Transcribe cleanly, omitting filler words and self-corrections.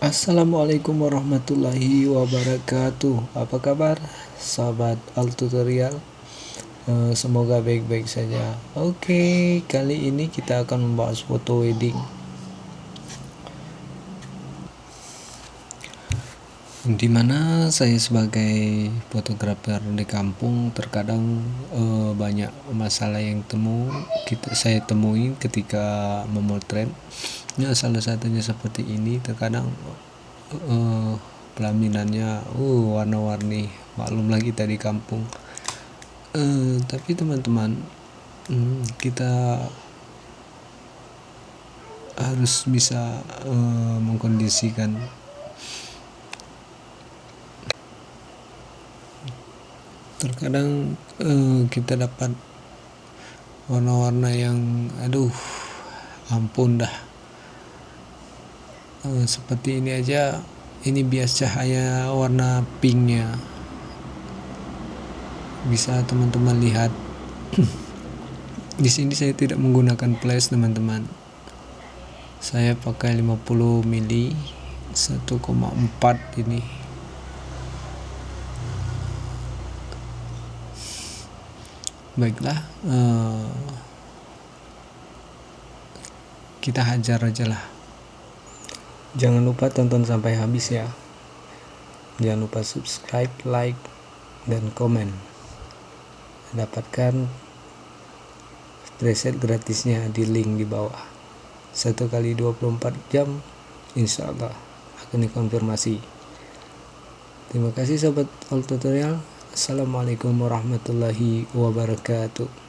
Assalamualaikum warahmatullahi wabarakatuh. Apa kabar sahabat Al Tutorial? Semoga baik-baik saja. Oke, kali ini kita akan membahas foto wedding. Dimana saya sebagai fotografer di kampung terkadang banyak masalah yang saya temui ketika memotret. Ya, salah satunya seperti ini, terkadang pelaminannya warna-warni, maklum lagi tadi kampung. Tapi teman-teman, kita harus bisa mengkondisikan. Terkadang kita dapat warna-warna yang ampun dah. Seperti ini aja, ini bias cahaya warna pinknya, bisa teman-teman lihat. Di sini saya tidak menggunakan flash teman-teman, saya pakai 50 mili 1,4 ini. Baiklah, kita hajar aja lah. Jangan lupa tonton sampai habis ya. Jangan lupa subscribe, like, dan komen. Dapatkan preset gratisnya di link di bawah. 1 kali 24 jam insya Allah akan dikonfirmasi. Terima kasih sahabat All Tutorial. Assalamualaikum warahmatullahi wabarakatuh.